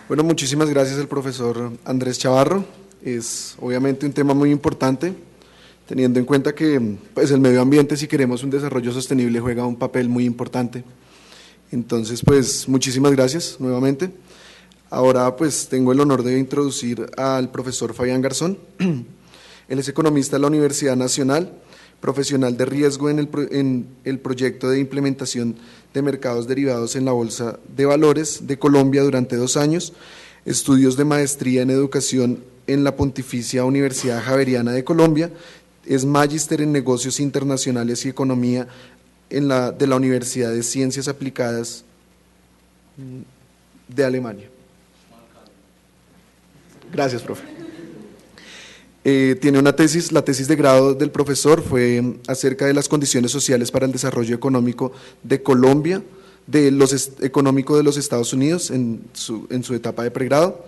Bueno, muchísimas gracias al profesor Andrés Chavarro. Es obviamente un tema muy importante, teniendo en cuenta que pues, el medio ambiente, si queremos un desarrollo sostenible, juega un papel muy importante. Entonces, pues, muchísimas gracias nuevamente. Ahora, pues, tengo el honor de introducir al profesor Fabián Garzón. Él es economista de la Universidad Nacional, profesional de riesgo en el proyecto de implementación de mercados derivados en la Bolsa de Valores de Colombia durante 2 años, estudios de maestría en educación en la Pontificia Universidad Javeriana de Colombia, es magíster en negocios internacionales y economía de la Universidad de Ciencias Aplicadas de Alemania. Gracias, profe. Tiene una tesis, la tesis de grado del profesor fue acerca de las condiciones sociales para el desarrollo económico de Colombia, económico de los Estados Unidos en su etapa de pregrado.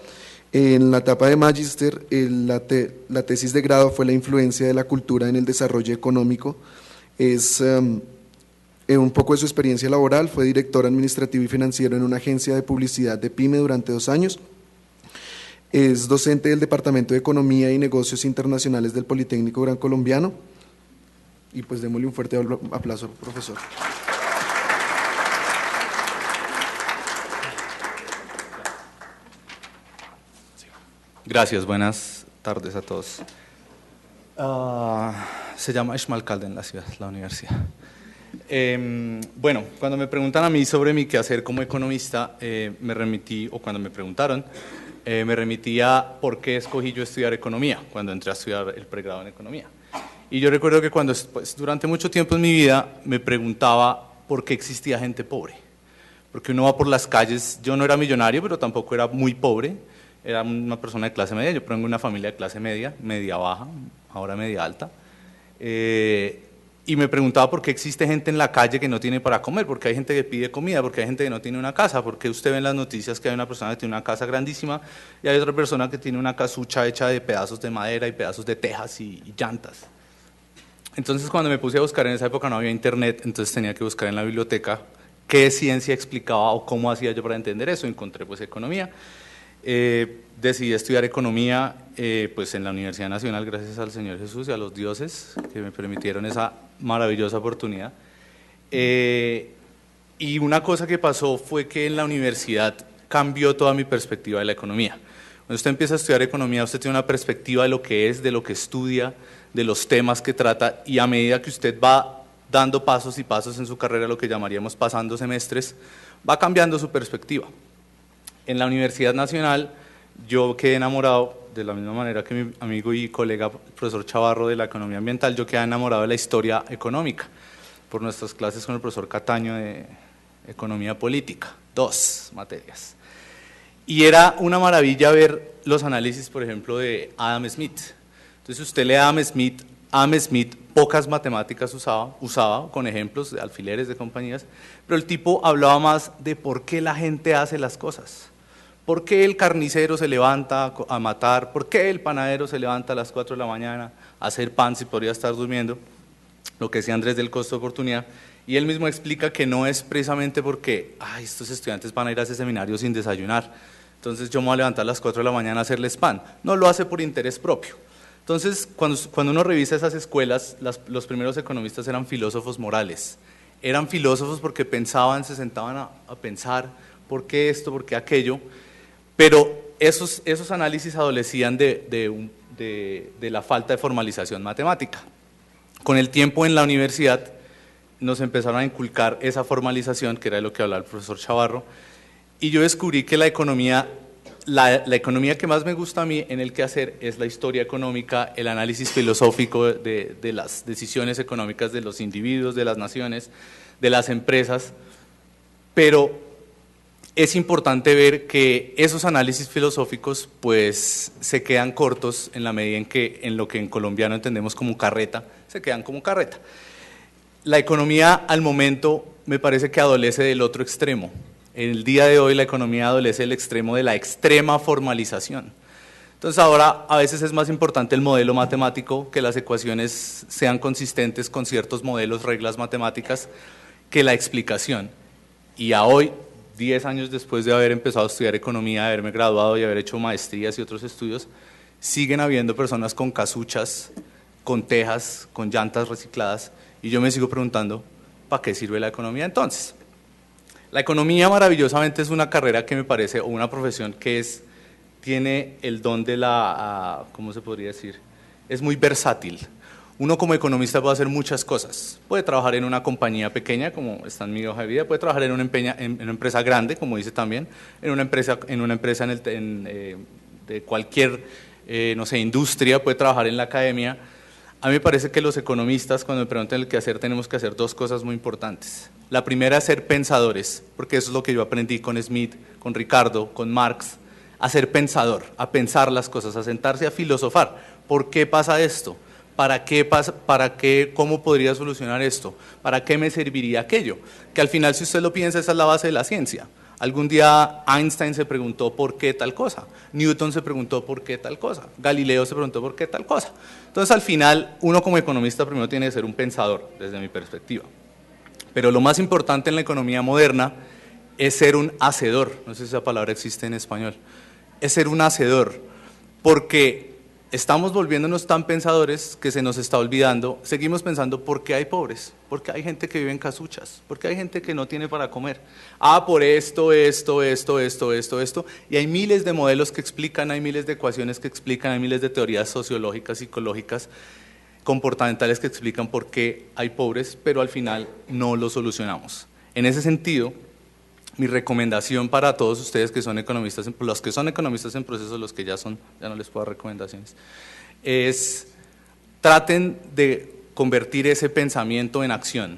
En la etapa de magíster, la tesis de grado fue la influencia de la cultura en el desarrollo económico. Es un poco de su experiencia laboral, fue director administrativo y financiero en una agencia de publicidad de PYME durante 2 años. Es docente del Departamento de Economía y Negocios Internacionales del Politécnico Gran Colombiano. Y pues démosle un fuerte aplauso, profesor. Gracias, buenas tardes a todos. Se llama Esmalcalde en la ciudad, la universidad. Bueno, cuando me preguntan a mí sobre mi quehacer como economista, me remití, o cuando me preguntaron, me remitía a por qué escogí yo estudiar economía, cuando entré a estudiar el pregrado en economía. Y yo recuerdo que durante mucho tiempo en mi vida me preguntaba por qué existía gente pobre. Porque uno va por las calles, yo no era millonario, pero tampoco era muy pobre, era una persona de clase media, yo provengo de una familia de clase media, media baja, ahora media alta. Y me preguntaba por qué existe gente en la calle que no tiene para comer, porque hay gente que pide comida, porque hay gente que no tiene una casa, porque usted ve en las noticias que hay una persona que tiene una casa grandísima y hay otra persona que tiene una casucha hecha de pedazos de madera y pedazos de tejas y llantas. Entonces cuando me puse a buscar, en esa época no había internet, entonces tenía que buscar en la biblioteca qué ciencia explicaba o cómo hacía yo para entender eso. Encontré pues economía. Decidí estudiar economía pues en la Universidad Nacional, gracias al Señor Jesús y a los dioses que me permitieron esa maravillosa oportunidad. Y una cosa que pasó fue que en la universidad cambió toda mi perspectiva de la economía. Cuando usted empieza a estudiar economía, usted tiene una perspectiva de lo que es, de lo que estudia, de los temas que trata, y a medida que usted va dando pasos y pasos en su carrera, lo que llamaríamos pasando semestres, va cambiando su perspectiva. En la Universidad Nacional yo quedé enamorado, de la misma manera que mi amigo y colega profesor Chavarro de la economía ambiental, yo quedé enamorado de la historia económica, por nuestras clases con el profesor Cataño de economía política, 2 materias. Y era una maravilla ver los análisis, por ejemplo, de Adam Smith. Entonces usted lee a Adam Smith pocas matemáticas usaba con ejemplos de alfileres de compañías, pero el tipo hablaba más de por qué la gente hace las cosas. ¿Por qué el carnicero se levanta a matar? ¿Por qué el panadero se levanta a las 4 de la mañana a hacer pan si podría estar durmiendo? Lo que decía Andrés del costo de oportunidad. Y él mismo explica que no es precisamente porque estos estudiantes van a ir a ese seminario sin desayunar, entonces yo me voy a levantar a las 4 de la mañana a hacerles pan. No, lo hace por interés propio. Entonces, cuando uno revisa esas escuelas, los primeros economistas eran filósofos morales. Eran filósofos porque pensaban, se sentaban a pensar por qué esto, por qué aquello. Pero esos análisis adolecían de la falta de formalización matemática. Con el tiempo en la universidad nos empezaron a inculcar esa formalización, que era de lo que hablaba el profesor Chavarro, y yo descubrí que la economía que más me gusta a mí en el quehacer es la historia económica, el análisis filosófico de las decisiones económicas de los individuos, de las naciones, de las empresas, pero es importante ver que esos análisis filosóficos pues se quedan cortos en la medida en lo que en colombiano entendemos como carreta, se quedan como carreta. La economía al momento me parece que adolece del otro extremo. En el día de hoy la economía adolece del extremo de la extrema formalización. Entonces ahora a veces es más importante el modelo matemático, que las ecuaciones sean consistentes con ciertos modelos, reglas matemáticas, que la explicación. Y a hoy 10 años después de haber empezado a estudiar economía, de haberme graduado y haber hecho maestrías y otros estudios, siguen habiendo personas con casuchas, con tejas, con llantas recicladas, y yo me sigo preguntando, ¿para qué sirve la economía entonces? La economía maravillosamente es una carrera que me parece, o una profesión que tiene el don de ¿cómo se podría decir? Es muy versátil. Uno como economista puede hacer muchas cosas. Puede trabajar en una compañía pequeña, como está en mi hoja de vida, puede trabajar en una empresa grande, como dice también, en una empresa de cualquier, no sé, industria, puede trabajar en la academia. A mí me parece que los economistas, cuando me preguntan el qué hacer, tenemos que hacer dos cosas muy importantes. La primera es ser pensadores, porque eso es lo que yo aprendí con Smith, con Ricardo, con Marx, a ser pensador, a pensar las cosas, a sentarse a filosofar. ¿Por qué pasa esto? ¿Para qué? ¿Cómo podría solucionar esto? ¿Para qué me serviría aquello? Que al final, si usted lo piensa, esa es la base de la ciencia. Algún día Einstein se preguntó por qué tal cosa, Newton se preguntó por qué tal cosa, Galileo se preguntó por qué tal cosa. Entonces, al final, uno como economista primero tiene que ser un pensador, desde mi perspectiva. Pero lo más importante en la economía moderna es ser un hacedor, no sé si esa palabra existe en español, es ser un hacedor, porque estamos volviéndonos tan pensadores que se nos está olvidando, seguimos pensando ¿por qué hay pobres? ¿Por qué hay gente que vive en casuchas? ¿Por qué hay gente que no tiene para comer? Por esto, y hay miles de modelos que explican, hay miles de ecuaciones que explican, hay miles de teorías sociológicas, psicológicas, comportamentales que explican por qué hay pobres, pero al final no lo solucionamos. En ese sentido, mi recomendación para todos ustedes que son economistas, los que son economistas en proceso, los que ya no les puedo dar recomendaciones, es traten de convertir ese pensamiento en acción,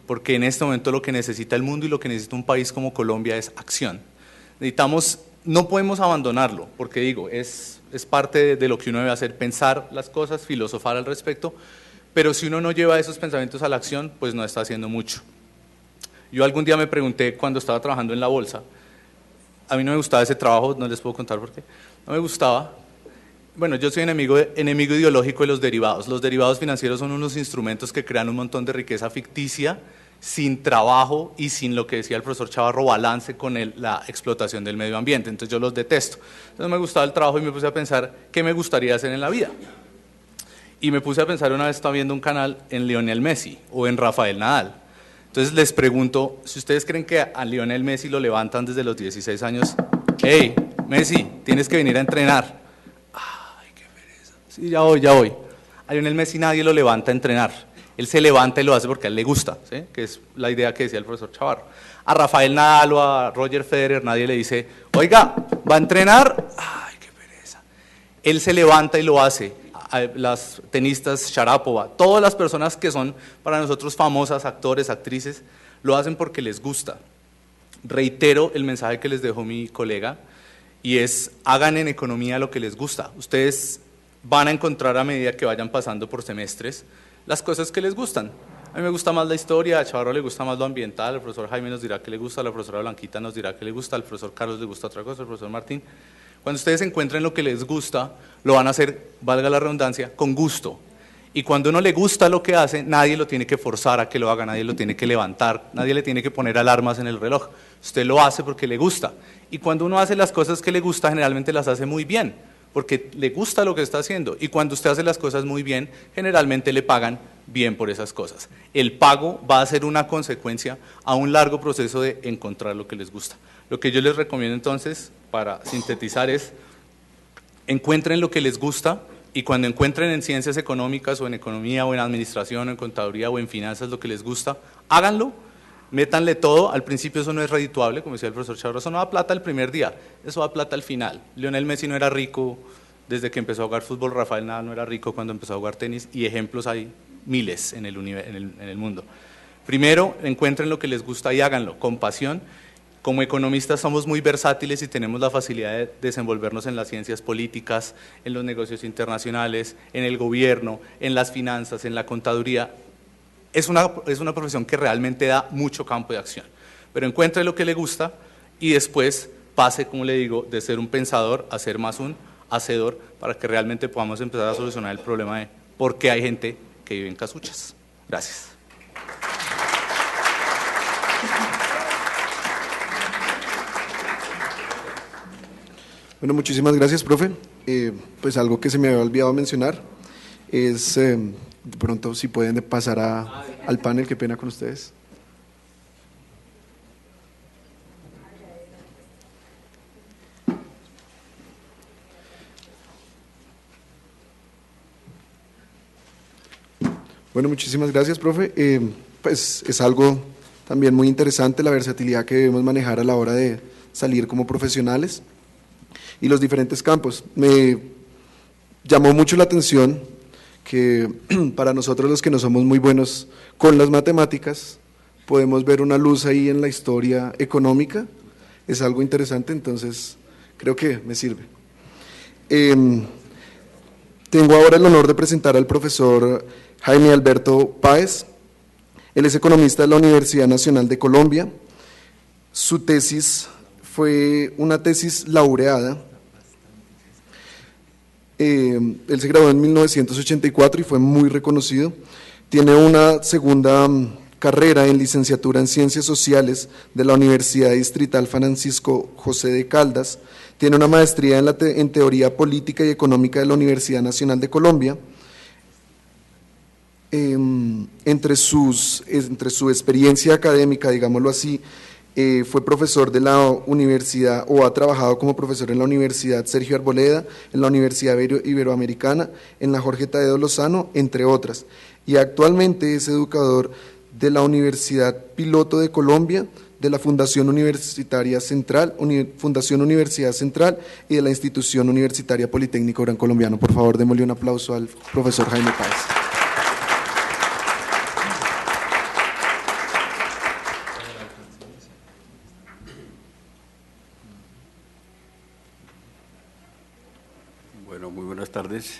porque en este momento lo que necesita el mundo y lo que necesita un país como Colombia es acción. No podemos abandonarlo, porque digo, es parte de lo que uno debe hacer, pensar las cosas, filosofar al respecto, pero si uno no lleva esos pensamientos a la acción, pues no está haciendo mucho. Yo algún día me pregunté cuando estaba trabajando en la bolsa, a mí no me gustaba ese trabajo, no les puedo contar por qué, no me gustaba. Bueno, yo soy enemigo ideológico de los derivados. Los derivados financieros son unos instrumentos que crean un montón de riqueza ficticia, sin trabajo y sin lo que decía el profesor Chavarro, balance con la explotación del medio ambiente. Entonces yo los detesto. Entonces no me gustaba el trabajo y me puse a pensar qué me gustaría hacer en la vida. Y me puse a pensar, una vez estaba viendo un canal en Lionel Messi o en Rafael Nadal. Entonces les pregunto, si ustedes creen que a Lionel Messi lo levantan desde los 16 años, hey, Messi, tienes que venir a entrenar. Ay, qué pereza. Sí, ya voy. A Lionel Messi nadie lo levanta a entrenar. Él se levanta y lo hace porque a él le gusta, ¿sí? Que es la idea que decía el profesor Chavarro. A Rafael Nadal o a Roger Federer nadie le dice, oiga, ¿va a entrenar? Ay, qué pereza. Él se levanta y lo hace. A las tenistas Sharapova, todas las personas que son para nosotros famosas, actores, actrices, lo hacen porque les gusta. Reitero el mensaje que les dejó mi colega, y es, hagan en economía lo que les gusta. Ustedes van a encontrar a medida que vayan pasando por semestres las cosas que les gustan. A mí me gusta más la historia, a Chavarro le gusta más lo ambiental, al profesor Jaime nos dirá que le gusta, a la profesora Blanquita nos dirá que le gusta, al profesor Carlos le gusta otra cosa, al profesor Martín. Cuando ustedes encuentren lo que les gusta, lo van a hacer, valga la redundancia, con gusto. Y cuando uno le gusta lo que hace, nadie lo tiene que forzar a que lo haga, nadie lo tiene que levantar, nadie le tiene que poner alarmas en el reloj. Usted lo hace porque le gusta. Y cuando uno hace las cosas que le gusta, generalmente las hace muy bien, porque le gusta lo que está haciendo. Y cuando usted hace las cosas muy bien, generalmente le pagan bien por esas cosas. El pago va a ser una consecuencia a un largo proceso de encontrar lo que les gusta. Lo que yo les recomiendo entonces, para sintetizar, es encuentren lo que les gusta, y cuando encuentren en ciencias económicas o en economía o en administración o en contaduría o en finanzas lo que les gusta, háganlo, métanle todo. Al principio eso no es redituable, como decía el profesor Chavarro, eso no da plata el primer día, eso da plata al final. Lionel Messi no era rico desde que empezó a jugar fútbol, Rafael Nadal no era rico cuando empezó a jugar tenis, y ejemplos hay miles en el mundo. Primero, encuentren lo que les gusta y háganlo con pasión. Como economistas somos muy versátiles y tenemos la facilidad de desenvolvernos en las ciencias políticas, en los negocios internacionales, en el gobierno, en las finanzas, en la contaduría. Es una profesión que realmente da mucho campo de acción. Pero encuentre lo que le gusta y después pase, como le digo, de ser un pensador a ser más un hacedor, para que realmente podamos empezar a solucionar el problema de por qué hay gente que vive en casuchas. Gracias. Bueno, muchísimas gracias, profe. Pues algo que se me había olvidado mencionar es, de pronto, si pueden pasar al panel, qué pena con ustedes. Bueno, muchísimas gracias, profe. Pues es algo también muy interesante la versatilidad que debemos manejar a la hora de salir como profesionales y los diferentes campos. Me llamó mucho la atención que para nosotros los que no somos muy buenos con las matemáticas, podemos ver una luz ahí en la historia económica. Es algo interesante, entonces creo que me sirve. Tengo ahora el honor de presentar al profesor Jaime Alberto Páez. Él es economista de la Universidad Nacional de Colombia. Su tesis fue una tesis laureada. Él se graduó en 1984 y fue muy reconocido. Tiene una segunda carrera en licenciatura en Ciencias Sociales de la Universidad Distrital Francisco José de Caldas. Tiene una maestría en Teoría Política y Económica de la Universidad Nacional de Colombia. Entre su experiencia académica, digámoslo así, fue profesor de la universidad, o ha trabajado como profesor en la Universidad Sergio Arboleda, en la Universidad Iberoamericana, en la Jorge Tadeo Lozano, entre otras. Y actualmente es educador de la Universidad Piloto de Colombia, de la Fundación Universitaria Central, Fundación Universidad Central y de la Institución Universitaria Politécnico Gran Colombiano. Por favor, démosle un aplauso al profesor Jaime Páez. Bueno, muy buenas tardes.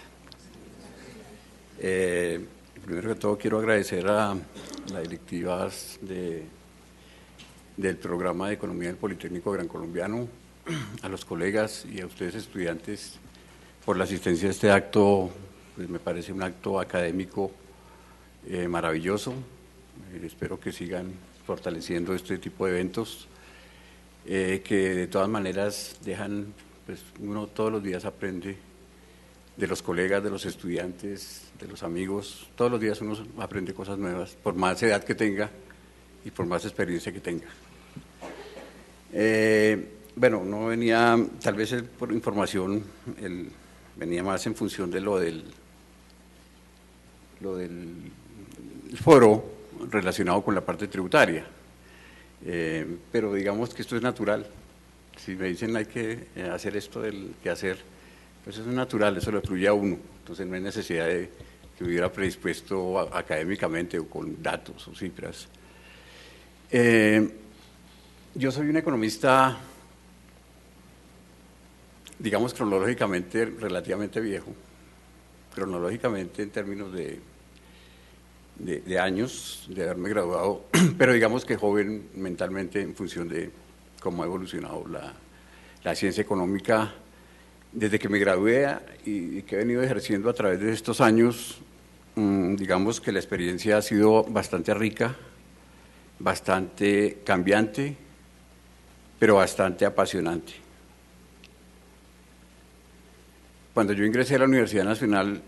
Primero que todo quiero agradecer a las directivas del programa de Economía del Politécnico Gran Colombiano, a los colegas y a ustedes estudiantes por la asistencia a este acto. Pues me parece un acto académico maravilloso. Espero que sigan fortaleciendo este tipo de eventos que de todas maneras dejan, pues uno todos los días aprende de los colegas, de los estudiantes, de los amigos. Todos los días uno aprende cosas nuevas, por más edad que tenga y por más experiencia que tenga. Bueno, no venía, tal vez por información, venía más en función de lo del foro relacionado con la parte tributaria, pero digamos que esto es natural. Si me dicen hay que hacer esto del que hacer, pues eso es natural, eso lo fluye a uno, entonces no hay necesidad de que hubiera predispuesto académicamente o con datos o cifras. Yo soy un economista, digamos cronológicamente, relativamente viejo, cronológicamente en términos de años, de haberme graduado, pero digamos que joven mentalmente en función de cómo ha evolucionado la ciencia económica desde que me gradué y que he venido ejerciendo a través de estos años. Digamos que la experiencia ha sido bastante rica, bastante cambiante, pero bastante apasionante. Cuando yo ingresé a la Universidad Nacional,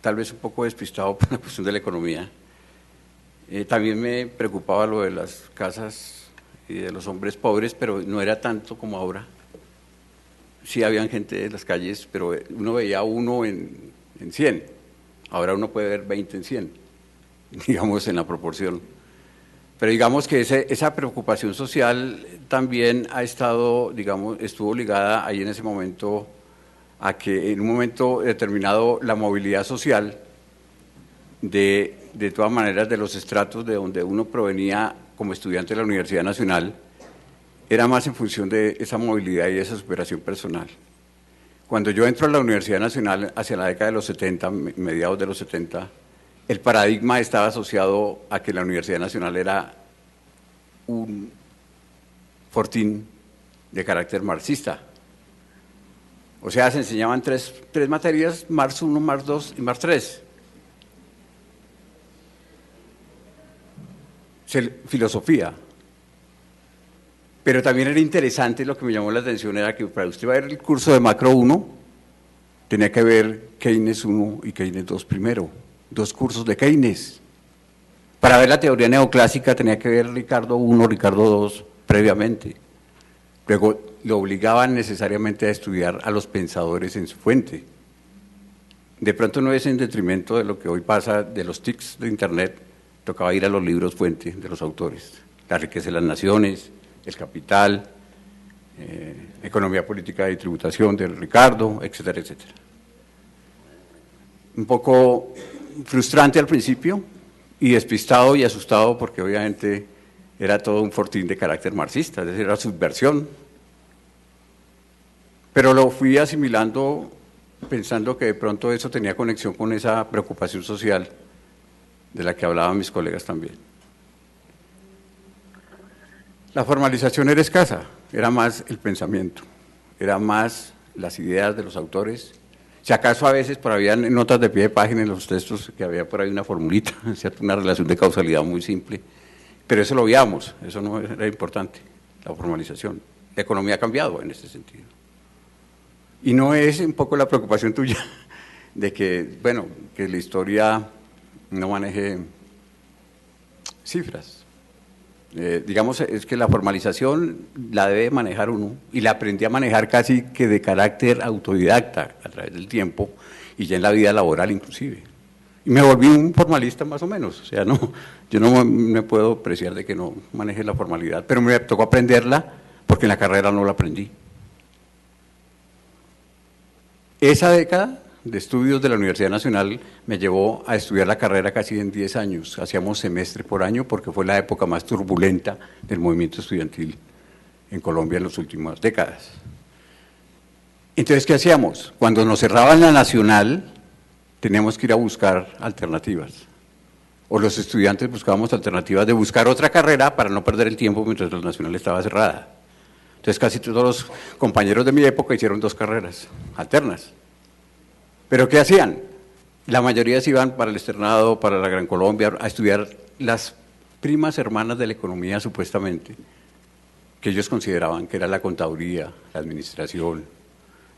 tal vez un poco despistado por la cuestión de la economía, también me preocupaba lo de las casas y de los hombres pobres, pero no era tanto como ahora. Sí habían gente en las calles, pero uno veía uno en 100. Ahora uno puede ver 20 en 100, digamos en la proporción. Pero digamos que esa preocupación social también ha estado, digamos, estuvo ligada ahí en ese momento a que en un momento determinado la movilidad social de todas maneras de los estratos de donde uno provenía como estudiante de la Universidad Nacional era más en función de esa movilidad y esa superación personal. Cuando yo entro a la Universidad Nacional hacia la década de los 70, mediados de los 70, el paradigma estaba asociado a que la Universidad Nacional era un fortín de carácter marxista. O sea, se enseñaban tres materias, Marx 1, Marx 2 y Marx 3. Filosofía. Pero también era interesante, lo que me llamó la atención era que para usted ver el curso de Macro 1, tenía que ver Keynes 1 y Keynes 2 primero, 2 cursos de Keynes. Para ver la teoría neoclásica tenía que ver Ricardo 1, Ricardo 2 previamente. Luego lo obligaban necesariamente a estudiar a los pensadores en su fuente. De pronto no es en detrimento de lo que hoy pasa de los TICs de Internet, tocaba ir a los libros fuente de los autores. La riqueza de las naciones, El Capital, Economía Política y Tributación de Ricardo, etcétera, etcétera. Un poco frustrante al principio y despistado y asustado porque obviamente era todo un fortín de carácter marxista, es decir, era subversión. Pero lo fui asimilando pensando que de pronto eso tenía conexión con esa preocupación social de la que hablaban mis colegas también. La formalización era escasa, era más el pensamiento, era más las ideas de los autores. Si acaso a veces por había notas de pie de página en los textos que había por ahí una formulita, ¿cierto? Una relación de causalidad muy simple, pero eso lo obviamos, eso no era importante, la formalización. La economía ha cambiado en ese sentido. Y no es un poco la preocupación tuya de que, bueno, que la historia no maneje cifras. Digamos, es que la formalización la debe manejar uno, y la aprendí a manejar casi que de carácter autodidacta a través del tiempo, y ya en la vida laboral inclusive. Y me volví un formalista más o menos, o sea, no, yo no me puedo apreciar de que no maneje la formalidad, pero me tocó aprenderla porque en la carrera no la aprendí. Esa década de estudios de la Universidad Nacional me llevó a estudiar la carrera casi en 10 años, hacíamos semestre por año porque fue la época más turbulenta del movimiento estudiantil en Colombia en las últimas décadas. Entonces, ¿qué hacíamos? Cuando nos cerraban la Nacional, teníamos que ir a buscar alternativas, o los estudiantes buscábamos alternativas de buscar otra carrera para no perder el tiempo mientras la Nacional estaba cerrada. Entonces casi todos los compañeros de mi época hicieron 2 carreras alternas. ¿Pero qué hacían? La mayoría se iban para el externado, para la Gran Colombia, a estudiar las primas hermanas de la economía supuestamente, que ellos consideraban que era la contaduría, la administración,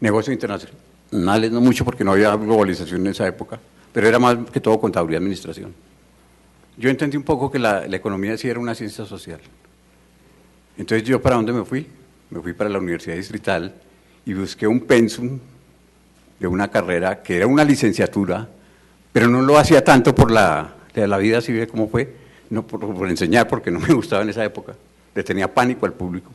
negocios internacionales, no mucho porque no había globalización en esa época, pero era más que todo contaduría y administración. Yo entendí un poco que la economía sí era una ciencia social. Entonces, ¿yo para dónde me fui? Me fui para la Universidad Distrital y busqué un pensum de una carrera que era una licenciatura, pero no lo hacía tanto por la vida, así ve cómo fue, no por enseñar, porque no me gustaba en esa época, le tenía pánico al público.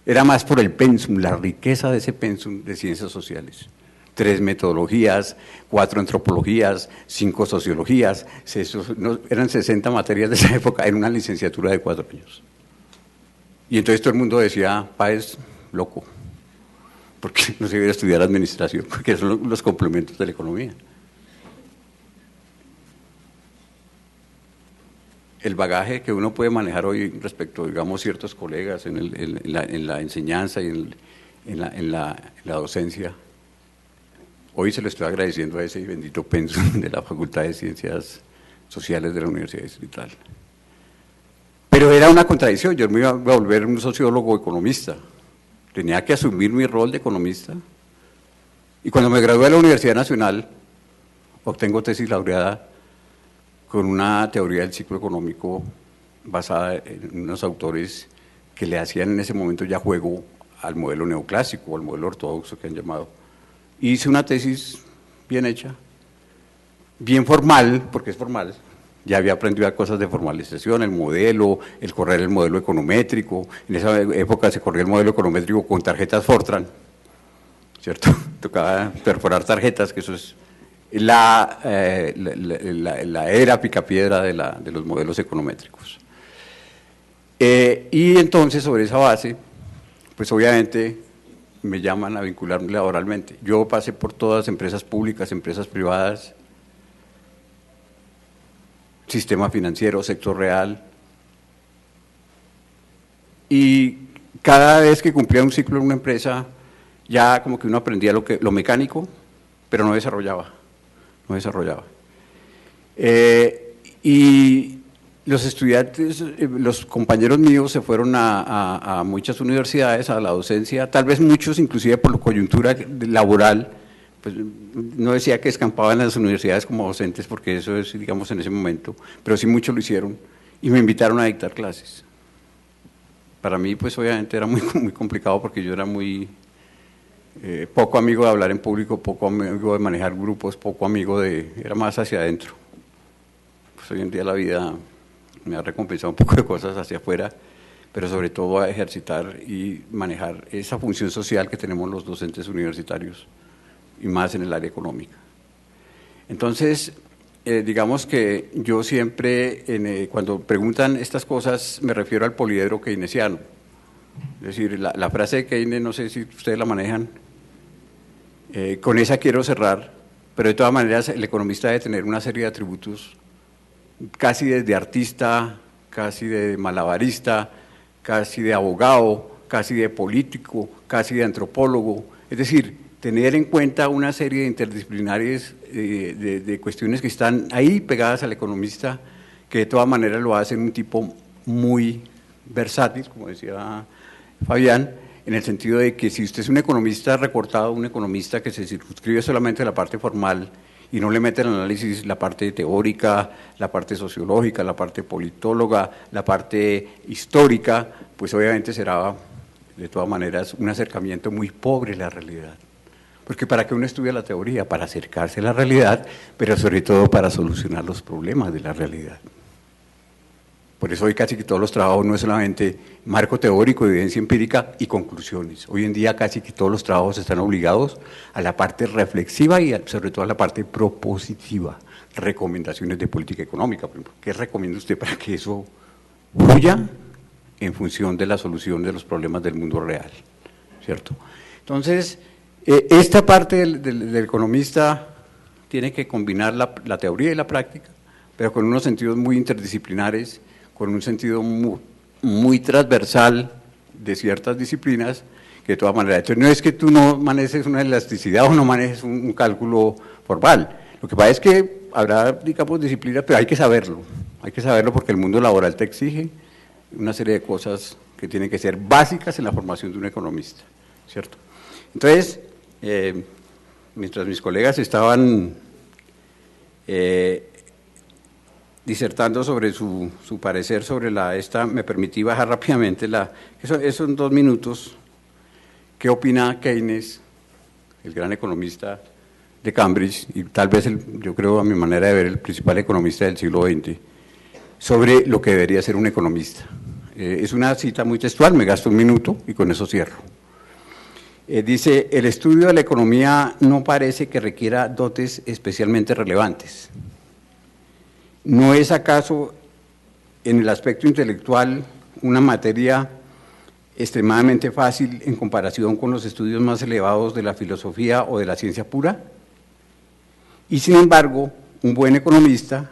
Era más por el pensum, la riqueza de ese pensum de ciencias sociales. 3 metodologías, 4 antropologías, 5 sociologías, eran 60 materias de esa época en una licenciatura de 4 años. Y entonces todo el mundo decía, Páez, loco, porque no se debería estudiar administración, porque son los complementos de la economía. El bagaje que uno puede manejar hoy respecto, digamos, ciertos colegas en la enseñanza y en la docencia, hoy se lo estoy agradeciendo a ese bendito pensum de la Facultad de Ciencias Sociales de la Universidad Distrital. Pero era una contradicción, yo me iba a volver un sociólogo economista, tenía que asumir mi rol de economista, y cuando me gradué de la Universidad Nacional, obtengo tesis laureada con una teoría del ciclo económico basada en unos autores que le hacían en ese momento ya juego al modelo neoclásico, al modelo ortodoxo que han llamado. Hice una tesis bien hecha, bien formal, porque es formal, ya había aprendido cosas de formalización, el modelo, el correr el modelo econométrico, en esa época se corría el modelo econométrico con tarjetas Fortran, ¿cierto? Tocaba perforar tarjetas, que eso es la era picapiedra de los modelos econométricos. Y entonces, sobre esa base, pues obviamente me llaman a vincularme laboralmente. Yo pasé por todas las empresas públicas, empresas privadas, sistema financiero, sector real, y cada vez que cumplía un ciclo en una empresa, ya como que uno aprendía lo mecánico, pero no desarrollaba. Y Los estudiantes, los compañeros míos se fueron a muchas universidades, a la docencia, tal vez muchos inclusive por la coyuntura laboral, pues no decía que escampaban en las universidades como docentes, porque eso es, digamos, en ese momento, pero sí muchos lo hicieron, y me invitaron a dictar clases. Para mí, pues obviamente era muy complicado, porque yo era muy poco amigo de hablar en público, poco amigo de manejar grupos, poco amigo era más hacia adentro. Pues hoy en día la vida me ha recompensado un poco de cosas hacia afuera, pero sobre todo a ejercitar y manejar esa función social que tenemos los docentes universitarios, y más en el área económica. Entonces, digamos que yo siempre, cuando preguntan estas cosas, me refiero al poliedro keynesiano. Es decir, la frase de Keynes, no sé si ustedes la manejan, con esa quiero cerrar, pero de todas maneras el economista debe tener una serie de atributos, casi desde artista, casi de malabarista, casi de abogado, casi de político, casi de antropólogo, es decir, tener en cuenta una serie de interdisciplinares de cuestiones que están ahí pegadas al economista, que de todas maneras lo hacen un tipo muy versátil, como decía Fabián, en el sentido de que si usted es un economista recortado, un economista que se circunscribe solamente a la parte formal, y no le mete el análisis la parte teórica, la parte sociológica, la parte politóloga, la parte histórica, pues obviamente será de todas maneras un acercamiento muy pobre a la realidad. Porque ¿para qué uno estudia la teoría? Para acercarse a la realidad, pero sobre todo para solucionar los problemas de la realidad. Por eso hoy casi que todos los trabajos no es solamente marco teórico, evidencia empírica y conclusiones. Hoy en día casi que todos los trabajos están obligados a la parte reflexiva y sobre todo a la parte propositiva. Recomendaciones de política económica, por ejemplo. ¿Qué recomienda usted para que eso fluya en función de la solución de los problemas del mundo real? ¿Cierto? Entonces, esta parte del economista tiene que combinar la teoría y la práctica, pero con unos sentidos muy interdisciplinares, con un sentido muy transversal de ciertas disciplinas, que de todas maneras, entonces no es que tú no manejes una elasticidad o no manejes un cálculo formal, lo que pasa es que habrá, digamos, disciplinas, pero hay que saberlo porque el mundo laboral te exige una serie de cosas que tienen que ser básicas en la formación de un economista, ¿cierto? Entonces, mientras mis colegas estaban disertando sobre su parecer sobre me permití bajar rápidamente eso en 2 minutos. ¿Qué opina Keynes, el gran economista de Cambridge, y tal vez yo creo a mi manera de ver el principal economista del siglo XX, sobre lo que debería ser un economista? Es una cita muy textual, me gasto 1 minuto y con eso cierro. Dice, el estudio de la economía no parece que requiera dotes especialmente relevantes. ¿No es acaso en el aspecto intelectual una materia extremadamente fácil en comparación con los estudios más elevados de la filosofía o de la ciencia pura? Y sin embargo, un buen economista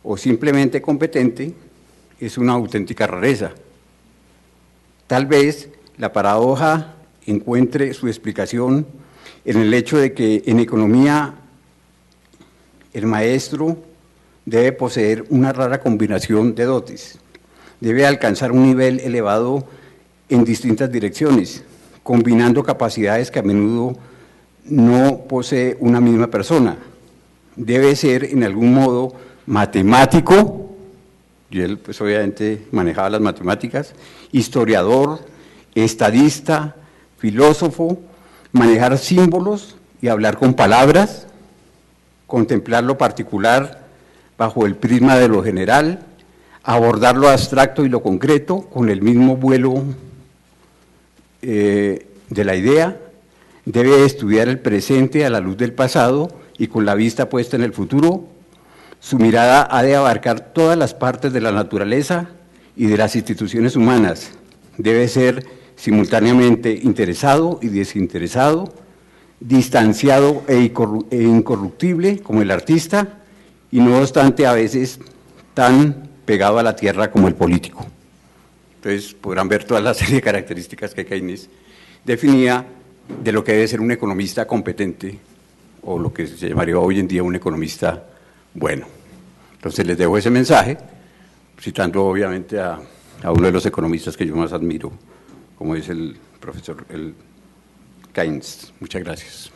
o simplemente competente es una auténtica rareza. Tal vez la paradoja encuentre su explicación en el hecho de que en economía el maestro debe poseer una rara combinación de dotes, debe alcanzar un nivel elevado en distintas direcciones, combinando capacidades que a menudo no posee una misma persona. Debe ser en algún modo matemático, y él pues obviamente manejaba las matemáticas, historiador, estadista, filósofo, manejar símbolos y hablar con palabras, contemplar lo particular bajo el prisma de lo general, abordar lo abstracto y lo concreto con el mismo vuelo de la idea, debe estudiar el presente a la luz del pasado y con la vista puesta en el futuro. Su mirada ha de abarcar todas las partes de la naturaleza y de las instituciones humanas. Debe ser simultáneamente interesado y desinteresado, distanciado e incorruptible como el artista, y no obstante a veces tan pegado a la tierra como el político. Entonces podrán ver toda la serie de características que Keynes definía de lo que debe ser un economista competente, o lo que se llamaría hoy en día un economista bueno. Entonces les dejo ese mensaje, citando obviamente a uno de los economistas que yo más admiro, como es el profesor Keynes. Muchas gracias.